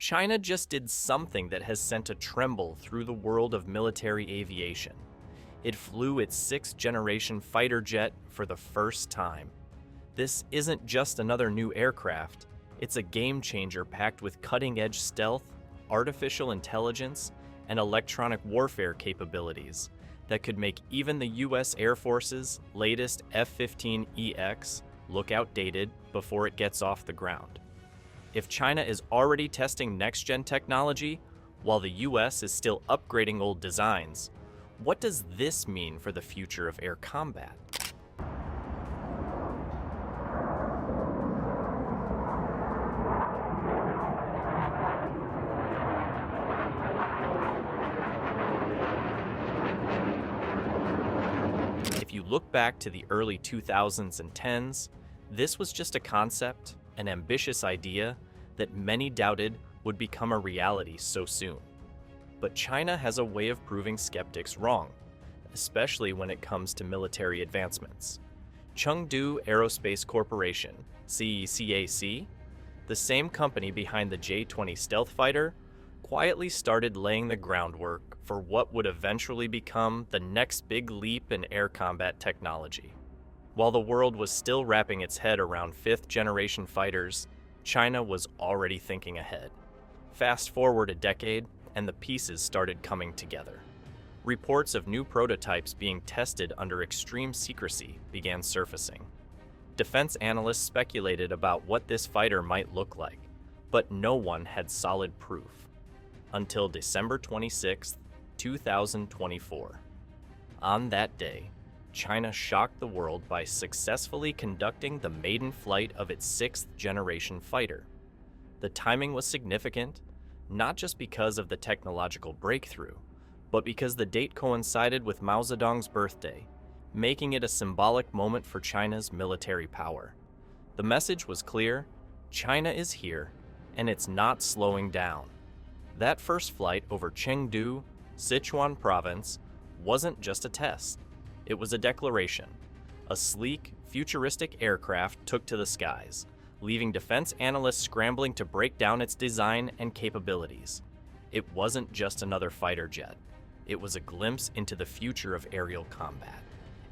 China just did something that has sent a tremble through the world of military aviation. It flew its sixth-generation fighter jet for the first time. This isn't just another new aircraft, it's a game-changer packed with cutting-edge stealth, artificial intelligence, and electronic warfare capabilities that could make even the US Air Force's latest F-15EX look outdated before it gets off the ground. If China is already testing next-gen technology, while the US is still upgrading old designs, what does this mean for the future of air combat? If you look back to the early 2000s and 10s, this was just a concept, an ambitious idea that many doubted would become a reality so soon. But China has a way of proving skeptics wrong, especially when it comes to military advancements. Chengdu Aerospace Corporation, CECAC, the same company behind the J-20 stealth fighter, quietly started laying the groundwork for what would eventually become the next big leap in air combat technology. While the world was still wrapping its head around fifth-generation fighters, China was already thinking ahead. Fast forward a decade, and the pieces started coming together. Reports of new prototypes being tested under extreme secrecy began surfacing. Defense analysts speculated about what this fighter might look like, but no one had solid proof. Until December 26, 2024. On that day, China shocked the world by successfully conducting the maiden flight of its sixth-generation fighter. The timing was significant, not just because of the technological breakthrough, but because the date coincided with Mao Zedong's birthday, making it a symbolic moment for China's military power. The message was clear: China is here, and it's not slowing down. That first flight over Chengdu, Sichuan province, wasn't just a test. It was a declaration. A sleek, futuristic aircraft took to the skies, leaving defense analysts scrambling to break down its design and capabilities. It wasn't just another fighter jet. It was a glimpse into the future of aerial combat.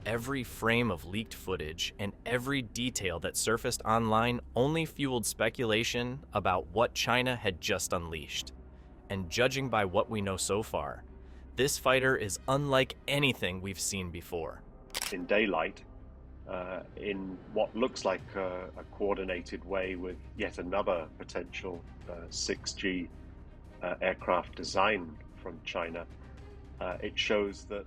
Every frame of leaked footage and every detail that surfaced online only fueled speculation about what China had just unleashed. And judging by what we know so far, this fighter is unlike anything we've seen before. In daylight, in what looks like a coordinated way with yet another potential 6G aircraft design from China, it shows that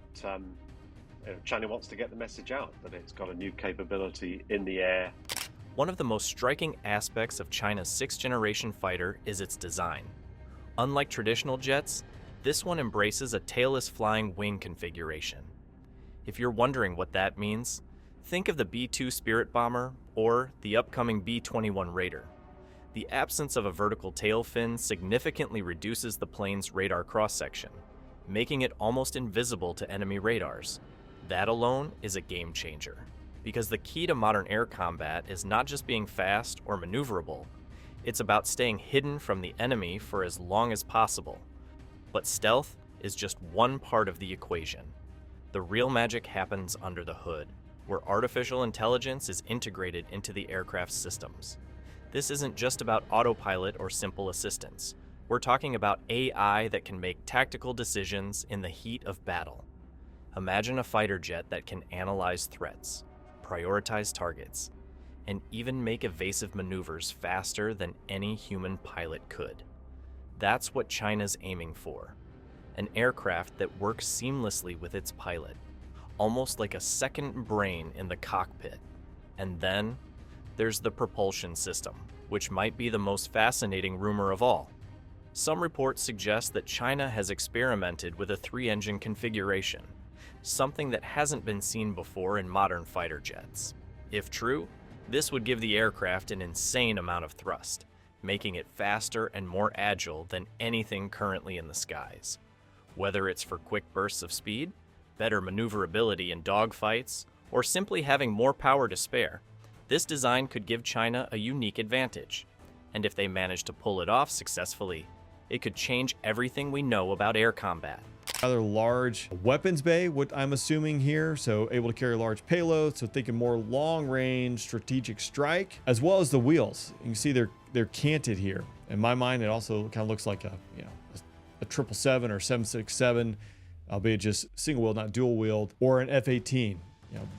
China wants to get the message out that it's got a new capability in the air. One of the most striking aspects of China's sixth-generation fighter is its design. Unlike traditional jets, this one embraces a tailless flying wing configuration. If you're wondering what that means, think of the B-2 Spirit bomber or the upcoming B-21 Raider. The absence of a vertical tail fin significantly reduces the plane's radar cross-section, making it almost invisible to enemy radars. That alone is a game changer, because the key to modern air combat is not just being fast or maneuverable, it's about staying hidden from the enemy for as long as possible. But stealth is just one part of the equation. The real magic happens under the hood, where artificial intelligence is integrated into the aircraft's systems. This isn't just about autopilot or simple assistance. We're talking about AI that can make tactical decisions in the heat of battle. Imagine a fighter jet that can analyze threats, prioritize targets, and even make evasive maneuvers faster than any human pilot could. That's what China's aiming for. An aircraft that works seamlessly with its pilot, almost like a second brain in the cockpit. And then, there's the propulsion system, which might be the most fascinating rumor of all. Some reports suggest that China has experimented with a three-engine configuration, something that hasn't been seen before in modern fighter jets. If true, this would give the aircraft an insane amount of thrust, making it faster and more agile than anything currently in the skies. Whether it's for quick bursts of speed, better maneuverability in dogfights, or simply having more power to spare, this design could give China a unique advantage. And if they manage to pull it off successfully, It could change everything we know about air combat. Rather large weapons bay, what I'm assuming here, so able to carry large payloads, so thinking more long-range strategic strike, as well as the wheels. You can see they're canted here. In my mind, it also kind of looks like a 777 or 767, albeit just single wheel, not dual wheeled, or an F-18.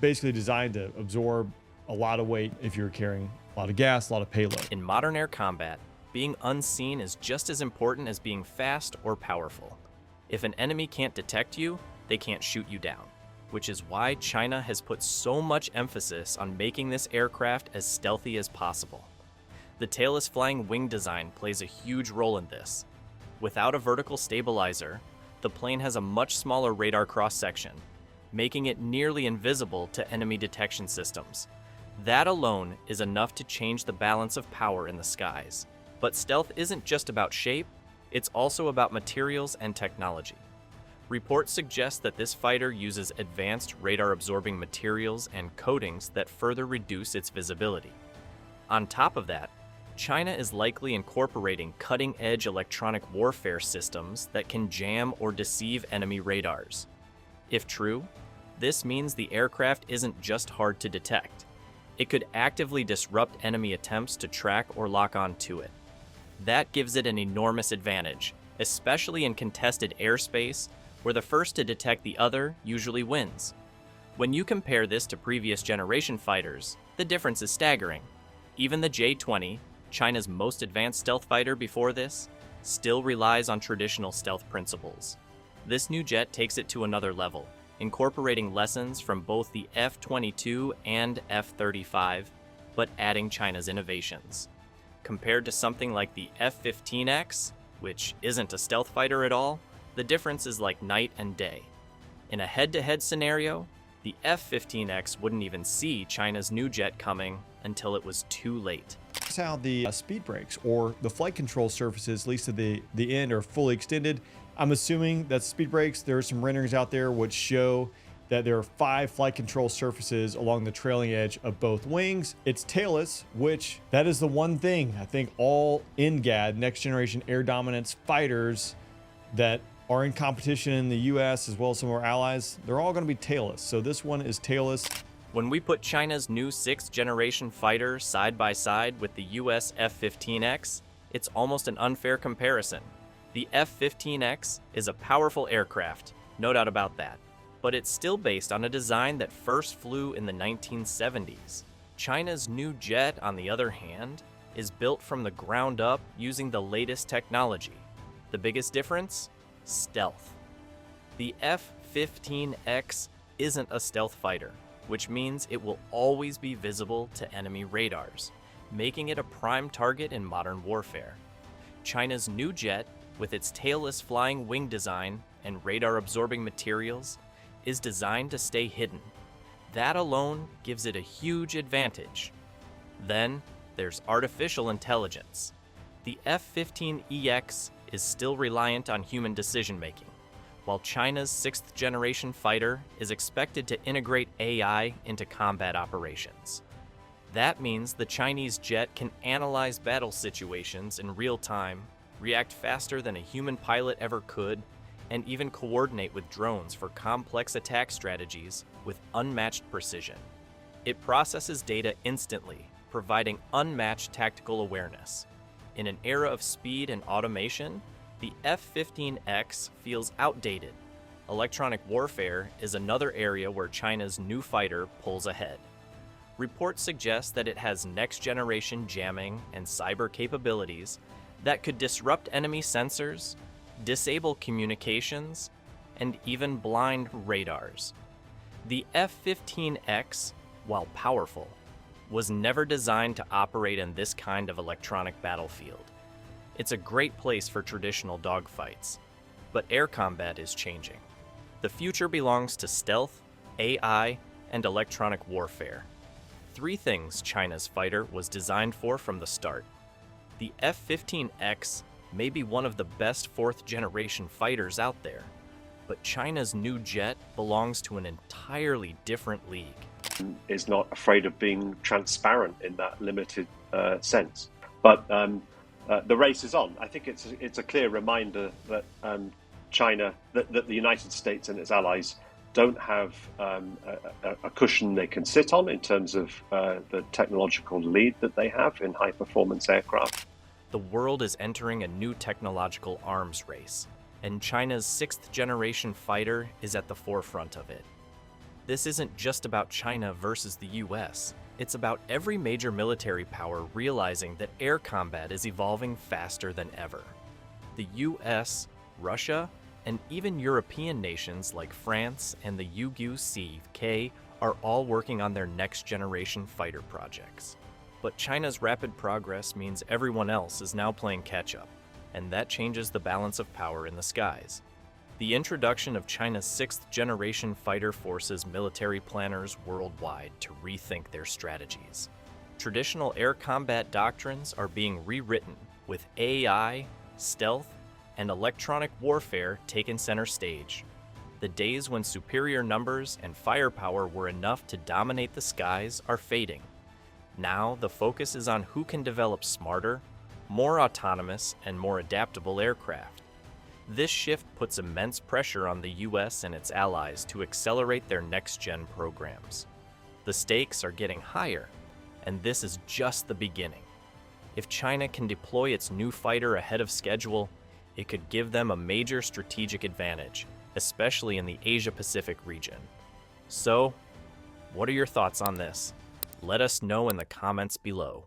Basically designed to absorb a lot of weight if you're carrying a lot of gas, a lot of payload. In modern air combat, being unseen is just as important as being fast or powerful. If an enemy can't detect you, they can't shoot you down, which is why China has put so much emphasis on making this aircraft as stealthy as possible. The tailless flying wing design plays a huge role in this. Without a vertical stabilizer, the plane has a much smaller radar cross-section, making it nearly invisible to enemy detection systems. That alone is enough to change the balance of power in the skies. But stealth isn't just about shape, it's also about materials and technology. Reports suggest that this fighter uses advanced radar-absorbing materials and coatings that further reduce its visibility. On top of that, China is likely incorporating cutting-edge electronic warfare systems that can jam or deceive enemy radars. If true, this means the aircraft isn't just hard to detect. It could actively disrupt enemy attempts to track or lock on to it. That gives it an enormous advantage, especially in contested airspace, where the first to detect the other usually wins. When you compare this to previous generation fighters, the difference is staggering. Even the J-20, China's most advanced stealth fighter before this, still relies on traditional stealth principles. This new jet takes it to another level, incorporating lessons from both the F-22 and F-35, but adding China's innovations. Compared to something like the F-15X, which isn't a stealth fighter at all, the difference is like night and day. In a head-to-head scenario, the F-15X wouldn't even see China's new jet coming until it was too late. That's how the speed brakes or the flight control surfaces, at least to the end, are fully extended. I'm assuming that speed brakes, there are some renderings out there which show that there are 5 flight control surfaces along the trailing edge of both wings. It's tailless, which that is the one thing I think all NGAD, next generation air dominance fighters that are in competition in the US as well as some of our allies, they're all going to be tailless. So this one is tailless. When we put China's new 6th generation fighter side by side with the US F-15X, it's almost an unfair comparison. The F-15X is a powerful aircraft, no doubt about that. But it's still based on a design that first flew in the 1970s. China's new jet, on the other hand, is built from the ground up using the latest technology. The biggest difference? Stealth. The F-15X isn't a stealth fighter, which means it will always be visible to enemy radars, making it a prime target in modern warfare. China's new jet, with its tailless flying wing design and radar-absorbing materials, is designed to stay hidden. That alone gives it a huge advantage. Then, there's artificial intelligence. The F-15EX is still reliant on human decision-making, while China's 6th generation fighter is expected to integrate AI into combat operations. That means the Chinese jet can analyze battle situations in real time, react faster than a human pilot ever could, and even coordinate with drones for complex attack strategies with unmatched precision. It processes data instantly, providing unmatched tactical awareness. In an era of speed and automation, the F-15X feels outdated. Electronic warfare is another area where China's new fighter pulls ahead. Reports suggest that it has next-generation jamming and cyber capabilities that could disrupt enemy sensors, disable communications, and even blind radars. The F-15X, while powerful, was never designed to operate in this kind of electronic battlefield. It's a great place for traditional dogfights, but air combat is changing. The future belongs to stealth, AI, and electronic warfare. 3 things China's fighter was designed for from the start. The F-15X may be one of the best 4th generation fighters out there, but China's new jet belongs to an entirely different league. Is not afraid of being transparent in that limited sense. But the race is on. I think it's a clear reminder that China, that the United States and its allies don't have a cushion they can sit on in terms of the technological lead that they have in high performance aircraft. The world is entering a new technological arms race, and China's sixth generation fighter is at the forefront of it. This isn't just about China versus the US. It's about every major military power realizing that air combat is evolving faster than ever. The US, Russia, and even European nations like France and the UGC are all working on their next generation fighter projects. But China's rapid progress means everyone else is now playing catch-up, and that changes the balance of power in the skies. The introduction of China's sixth-generation fighter forces military planners worldwide to rethink their strategies. Traditional air combat doctrines are being rewritten, with AI, stealth, and electronic warfare taking center stage. The days when superior numbers and firepower were enough to dominate the skies are fading. Now the focus is on who can develop smarter, more autonomous, and more adaptable aircraft. This shift puts immense pressure on the US and its allies to accelerate their next-gen programs. The stakes are getting higher, and this is just the beginning. If China can deploy its new fighter ahead of schedule, it could give them a major strategic advantage, especially in the Asia-Pacific region. So, what are your thoughts on this? Let us know in the comments below.